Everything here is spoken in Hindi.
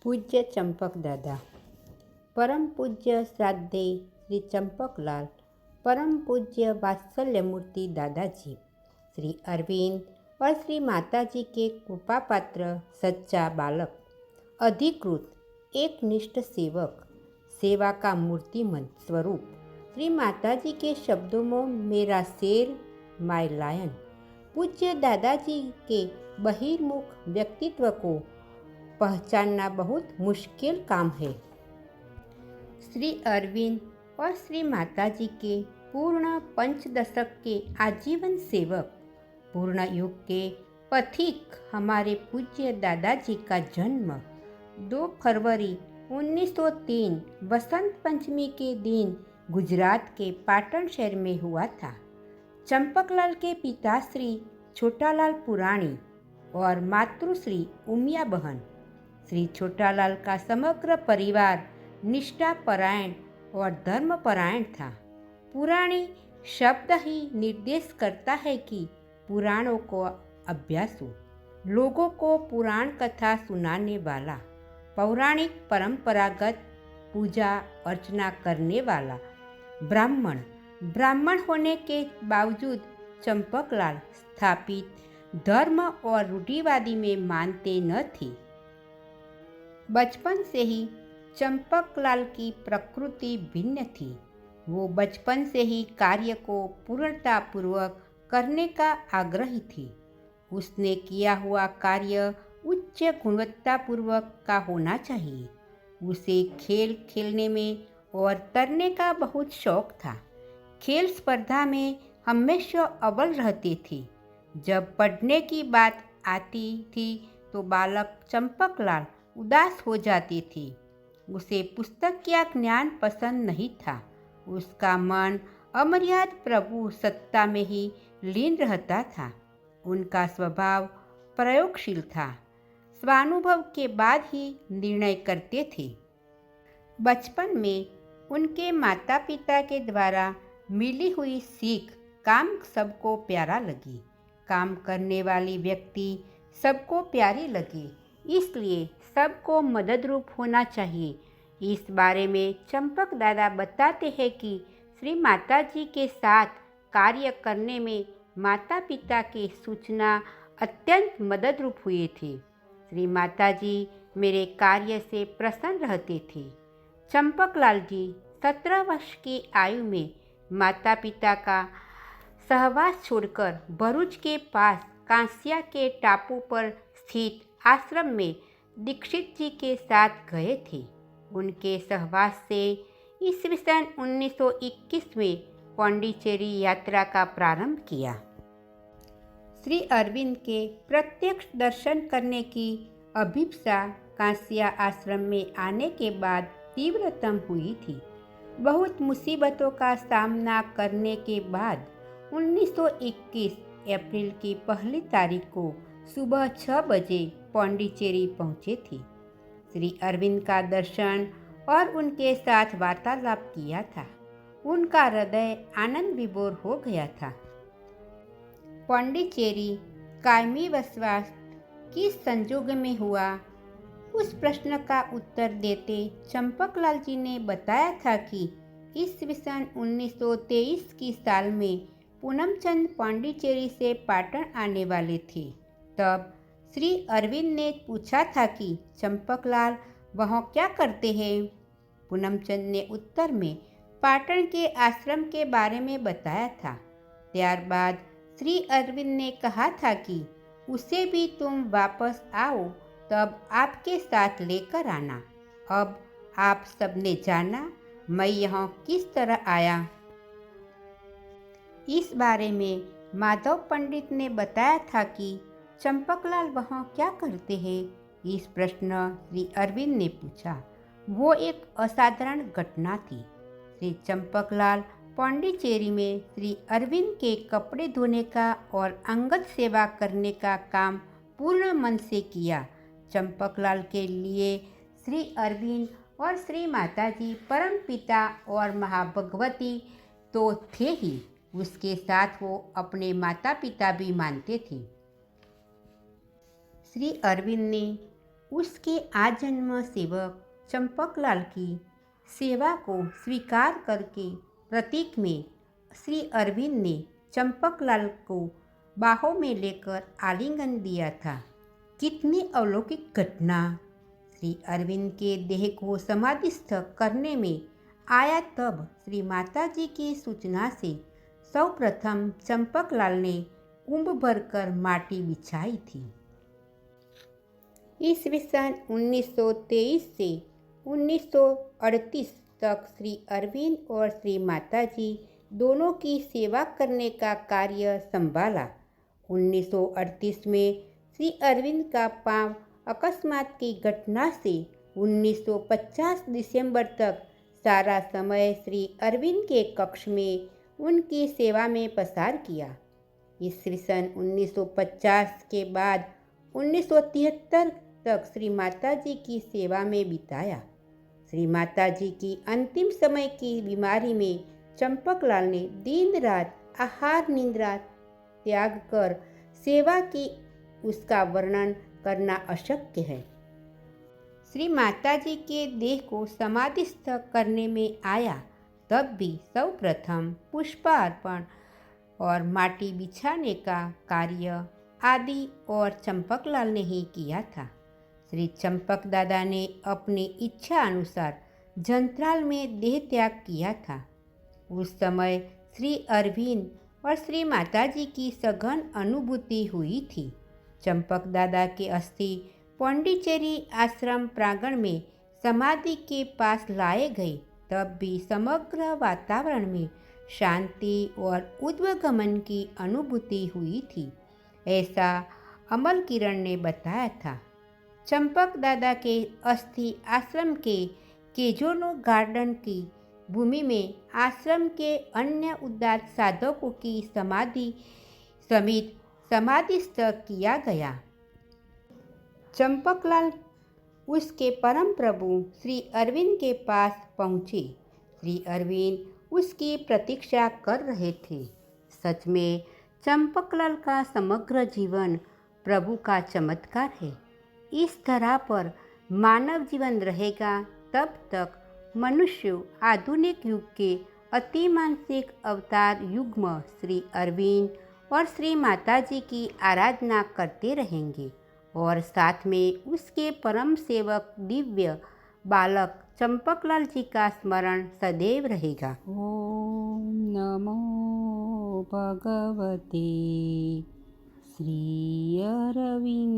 પૂજ્ય ચંપકદાદા. પરમ પૂજ્ય શ્રાદ્ધેય શ્રી ચંપકલાલ, પરમ પૂજ્ય वात्सल्यमूर्ति दादाजी, श्री अरविंद और श्री माताजी के कृपा पात्र सच्चा बालक, अधिकृत एकनिष्ठ सेवक, सेवा का मूर्तिमंत स्वरूप, श्री माताजी के शब्दों में मेरा शेर, माय लायन, पूज्य दादाजी के बहिर्मुख व्यक्तित्व को पहचानना बहुत मुश्किल काम है। श्री अरविंद और श्री माताजी के पूर्ण पंचदशक के आजीवन सेवक, पूर्ण युग के पथिक हमारे पूज्य दादाजी का जन्म 2 फरवरी 1903 वसंत पंचमी के दिन गुजरात के पाटन शहर में हुआ था। चंपकलाल के पिता श्री छोटालाल पुराणी और मातृश्री उमिया बहन। श्री छोटालाल का समग्र परिवार निष्ठापरायण और धर्मपरायण था। पुराणी शब्द ही निर्देश करता है कि पुराणों को अभ्यासु, लोगों को पुराण कथा सुनाने वाला, पौराणिक परंपरागत पूजा अर्चना करने वाला ब्राह्मण होने के बावजूद चंपकलाल स्थापित धर्म और रूढ़िवादी में मानते न थे। बचपन से ही चंपकलाल की प्रकृति भिन्न थी। वो बचपन से ही कार्य को पूर्णतापूर्वक करने का आग्रही थी। उसने किया हुआ कार्य उच्च गुणवत्तापूर्वक का होना चाहिए। उसे खेल खेलने में और तैरने का बहुत शौक था। खेल स्पर्धा में हमेशा अव्वल रहते थे। जब पढ़ने की बात आती थी तो बालक चंपकलाल उदास हो जाते थे। उसे पुस्तक या ज्ञान पसंद नहीं था। उसका मन अमर्याद प्रभु सत्ता में ही लीन रहता था। उनका स्वभाव प्रयोगशील था। स्वानुभव के बाद ही निर्णय करते थे। बचपन में उनके माता पिता के द्वारा मिली हुई सीख काम सबको प्यारा लगी। काम करने वाली व्यक्ति सबको प्यारी लगी, इसलिए सबको मददरूप होना चाहिए। इस बारे में चंपक दादा बताते हैं कि श्री माताजी के साथ कार्य करने में माता पिता की सूचना अत्यंत मददरूप हुए थे। श्री माताजी मेरे कार्य से प्रसन्न रहते थे। चंपकलाल जी 17 वर्ष की आयु में माता पिता का सहवास छोड़कर भरूच के पास कांसिया के टापू पर स्थित आश्रम में दीक्षित जी के साथ गए थे। उनके सहवास से ईस्वी सन 1921 में पांडिचेरी यात्रा का प्रारंभ किया। श्री अरविंद के प्रत्यक्ष दर्शन करने की अभिप्सा कांसिया आश्रम में आने के बाद तीव्रतम हुई थी। बहुत मुसीबतों का सामना करने के बाद 1921 अप्रैल की पहली तारीख को सुबह 6 बजे पांडिचेरी पहुँचे थे। श्री अरविंद का दर्शन और उनके साथ वार्तालाप किया था। उनका हृदय आनंद विभोर हो गया था। पांडिचेरी कायमी वसवास किस संजोग में हुआ, उस प्रश्न का उत्तर देते चंपकलाल जी ने बताया था कि ईस्वी सन 1923 की साल में पूनमचंद पांडिचेरी से पाटन आने वाले थे। तब श्री अरविंद ने पूछा था कि चंपकलाल वहाँ क्या करते हैं। पूनमचंद ने उत्तर में पाटन के आश्रम के बारे में बताया था। त्यारबाद श्री अरविंद ने कहा था कि उसे भी तुम वापस आओ तब आपके साथ लेकर आना। अब आप सबने जाना मैं यहाँ किस तरह आया। इस बारे में माधव पंडित ने बताया था कि चंपकलाल वहाँ क्या करते हैं। इस प्रश्न श्री अरविंद ने पूछा। वो एक असाधारण घटना थी। श्री चंपकलाल पांडिचेरी में श्री अरविंद के कपड़े धोने का और अंगत सेवा करने का काम पूर्ण मन से किया। चंपकलाल के लिए श्री अरविंद और श्री माताजी परम पिता और महाभगवती तो थे ही, उसके साथ वो अपने माता पिता भी मानते थे। श्री अरविंद ने उसके आजन्म सेवक चंपकलाल की सेवा को स्वीकार करके प्रतीक में श्री अरविंद ने चंपकलाल को बाहों में लेकर आलिंगन दिया था। कितनी अलौकिक घटना! श्री अरविंद के देह को समाधिस्थ करने में आया तब श्री माताजी की सूचना से सर्वप्रथम चंपकलाल ने कुंभ भरकर माटी बिछाई थी। ईस्वी सन 1923 से 1938 तक श्री अरविंद और श्री माताजी दोनों की सेवा करने का कार्य संभाला। 1938 में श्री अरविंद का पांव अकस्मात की घटना से 1950 दिसंबर तक सारा समय श्री अरविंद के कक्ष में उनकी सेवा में पसार किया। ईस्वी सन 1950 के बाद 1973 तक श्री माताजी की सेवा में बिताया। श्री माताजी की अंतिम समय की बीमारी में चंपकलाल ने दिन रात आहार निद्रा त्याग कर सेवा की, उसका वर्णन करना अशक्य है। श्री माताजी के देह को समाधिस्थ करने में आया तब भी सर्वप्रथम पुष्पार्पण और माटी बिछाने का कार्य आदि और चंपकलाल ने ही किया था। श्री चंपक दादा ने अपनी इच्छा अनुसार जंत्राल में देह त्याग किया था। उस समय श्री अरविंद और श्री माताजी की सघन अनुभूति हुई थी। चंपक दादा के अस्थि पांडिचेरी आश्रम प्रांगण में समाधि के पास लाए गए तब भी समग्र वातावरण में शांति और ऊर्ध्वगमन की अनुभूति हुई थी, ऐसा अमल किरण ने बताया था। चंपक दादा के अस्थि आश्रम के केजोनो गार्डन की भूमि में आश्रम के अन्य उदार साधकों की समाधि समेत समाधिस्थ किया गया। चंपकलाल उसके परम प्रभु श्री अरविंद के पास पहुँचे। श्री अरविंद उसकी प्रतीक्षा कर रहे थे। सच में चंपकलाल का समग्र जीवन प्रभु का चमत्कार है। इस तरह पर मानव जीवन रहेगा तब तक मनुष्य आधुनिक युग के अति मानसिक अवतार युग्म श्री अरविंद और श्री माताजी की आराधना करते रहेंगे और साथ में उसके परम सेवक दिव्य बालक चंपकलाल जी का स्मरण सदैव रहेगा। ओम नमो भगवते श्री अरविंदाय।